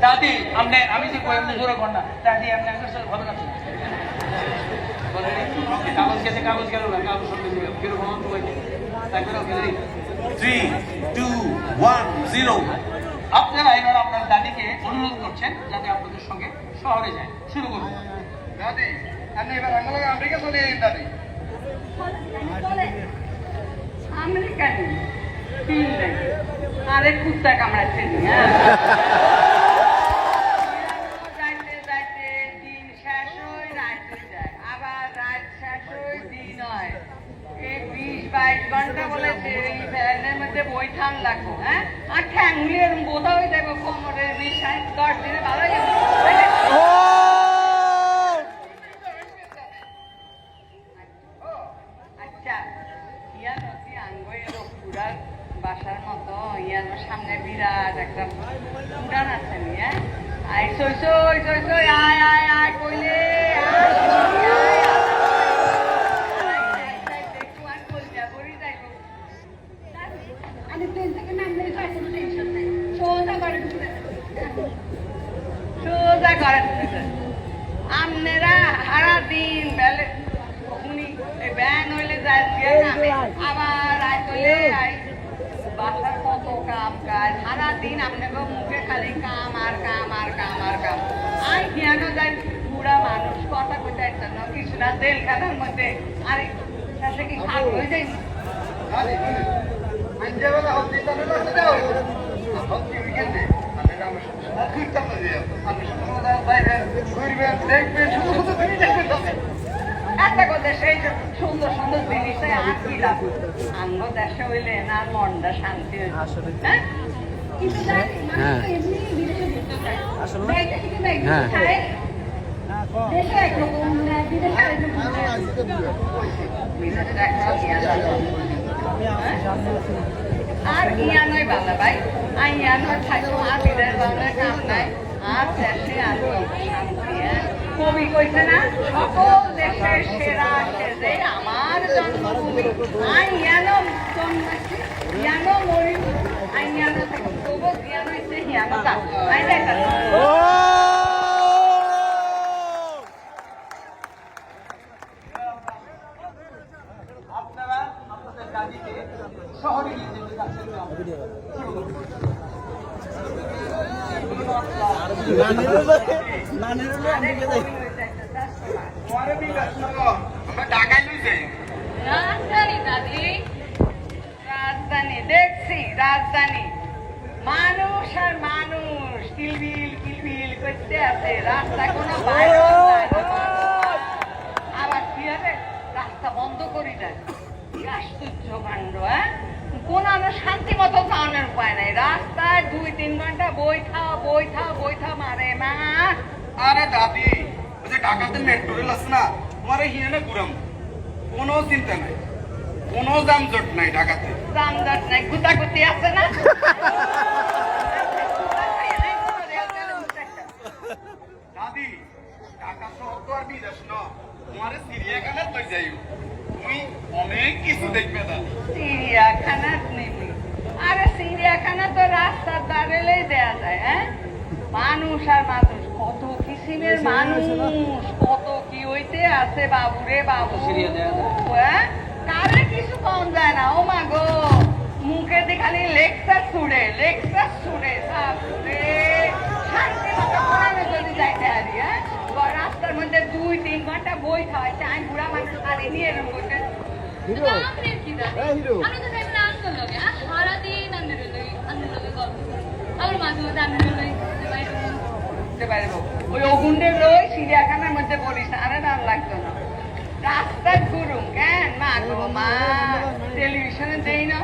দাদি আপনি আমি যে কই আপনি জোরে কর না দাদি আপনি আমার সাথে ঘটনা আছে কাগজ গেল না কাগজ সঙ্গে দিবে কিরকম অন্ত হইতে তারপরে 3 2 1 0 আপনারা এবার আপনার দাদিকে অনুরোধ করছেন যাতে আপনাদের সঙ্গে শহরে যায় শুরু করুন দাদি আপনি এবার আমেরিকা চলে যান দাদি আমেরিকান আরে কুত্তা কামড়াচ্ছে যাইতে যাইতে দিন শেষ হয় রাত হয়ে যায় আবার রাত শেষ হয় দিন হয় এই 20-22 ঘন্টা বলেছে এই ভ্যানের মধ্যে বই ঠান লাগবো হ্যাঁ আর ঠ্যাংলি এরকম বোধা হয়ে যাবে কোমরের 20-10 দিনে ভালো হয়ে যাবে আচ্ছা ইয়া নদী আঙ্গের পুরার বাসার মতো ইয়ানোর সামনে বিরাট একটা উড়ান আছে নিয়ে আয় সই সই সই সই আয় আয় আয় কইলে আমি প্লেন থেকে নামলে কোনো টেনশন নাই সোজা করে সোজা করে আপনারা সারা দিন বেলে উনি ব্যান হইলে যায় আবার আয় হইলে আয় বাসার কত কাম কাজ সারাদিন আপনাকে মুখে খালি কাম আর কাম আর কাম আর কাম আর কেন যাই বুড়া মানুষ কথা কইতে আসছেন না কিছু না জেলখানার মধ্যে আরে শেষে কি খাট হয়ে যায় একটা কথা সেই সুন্দর সুন্দর জিনিসে আর কি লাভ আঙ্গ দেশে হইলে না মনটা শান্তি হইবে হ্যাঁ কিন্তু জানি মানুষ তো এমনি বিদেশে ঘুরতে চায় এইটা কিন্তু হ্যাঁ। চায় দেশে একরকম বিদেশে একরকম বিদেশে একটা আর ইয়ানোই বাংলা ভাই আর ইয়ানোর থাকো আর বিদেশ বাংলার কাম নাই আর দেশে আর শান্তি কবি কইছে না সকল দেশের সেরা সেজে আমার জন্মভূমি আই ইয়ানো জন্মাছি ইয়ানো মরি আই ইয়ানো থেকে তবু ইয়ানো ইচ্ছে ইয়ানো তা আই দেখা আপনারা আপনাদের দাদিকে শহরে নিয়ে যেতে যাচ্ছেন রাজধানী দাদি রাজধানী দেখছি রাজধানী মানুষ আর মানুষ কিলবিল কিলবিল করতে আছে রাস্তা কোনো আবার কি হবে রাস্তা বন্ধ করে দেয় আশ্চর্য কাণ্ড হ্যাঁ কোন শান্তি মতো যাওয়ানোর উপায় নাই রাস্তায় 2-3 ঘন্টা বইথা মারে মা আরে দাদি ওই যে ঢাকাতে মেট্রো রেল আছে না তোমার হিয়ানে ঘুরাম কোনো চিন্তা নাই কোনো যানজট নাই ঢাকাতে যানজট নাই গুতাগুতি আছে না দাদি ঢাকা শহর তো আর বিদেশ না তোমার চিড়িয়াখানার লই যাই তুমি অনেক কিছু দেখবে দাদি চিড়িয়াখানার নেই আরে চিড়িয়াখানা তো রাস্তার দাঁড়েলেই দেয়া যায় হ্যাঁ মানুষ আর মানুষ কত কিসিমের মানুষ কত কি হইতে আছে বাবুরে বাবু হ্যাঁ কারে কিছু কম যায় না ও মা গো মুখে দিয়ে খালি লেকচার ছুড়ে বাবুরে শান্তি মতো কোরআনে যদি যাইতে হারি হ্যাঁ রাস্তার মধ্যে 2-3 ঘন্টা বই খাওয়াইছে আমি বুড়া মানুষ খালি নিয়ে এরকম করতে আমি তো যাই না আনন্দ লাগে আর সারাদিন আনন্দ গল্প আবার মাঝে মাঝে আনন্দ পারবো ওই অগুন্ডে লই চিড়িয়াখানার মধ্যে বলিস আরে নাম লাগতো না রাস্তায় ঘুরুম কেন মা গো মা টেলিভিশনে দেই না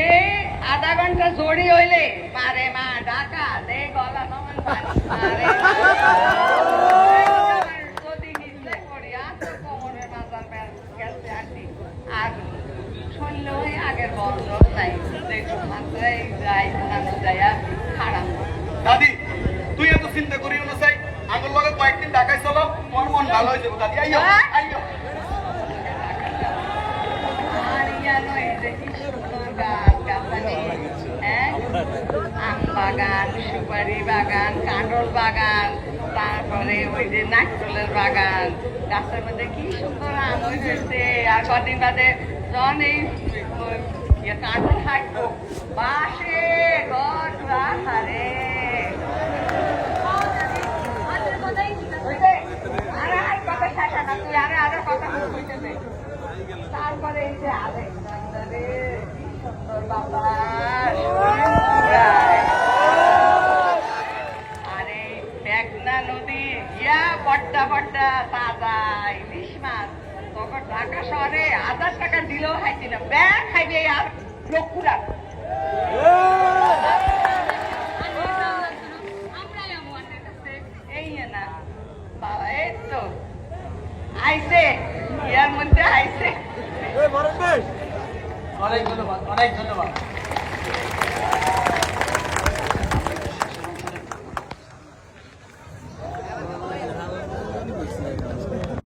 এই আধা ঘন্টা জড়ি হইলে মারে মা ডাকা দে গলা সমান মারে যদি নিচে করি আর তো কোমরের মাথার গেছে আটি আর শুনলে ওই আগের বন্ধ নাই দেখো মাত্রায় যাই নানো যাইয়া খারাপ দাদি তুই এত চিন্তা করিও না চাই আমার লগে কয়েকদিন ঢাকায় চলো তোমার মন ভালো হয়ে যাবে দাদি আইও আইও আর ইয়া নয় যে কি সুন্দর গাছ গাছালি, হ্যাঁ, আম বাগান, সুপারি বাগান, কাঁঠাল বাগান, তারপরে ওই যে নারকেলের বাগান, গাছের মধ্যে কি সুন্দর আম হয়েছে। আর কদিন বাদে যখন এই কাঁঠাল থাকবো বাসে ঘর হারে আর কথা শেষ না, তুই আরো কথা বলতে দে। তারপরে এই যে আলেকজান্ডারে কি সুন্দর বাতাস, আর এই মেঘনা নদী বড্ডা বড্ডা তাজা ইলিশ মাছ। তখন ঢাকা শহরে 1000 টাকা দিলেও খাইছি না, ব্যাগ খাইবে আর লক্ষুরা। এই না বাবা, এই তো আইসে, ইয়ার মধ্যে আইসে। অনেক ধন্যবাদ, অনেক ধন্যবাদ।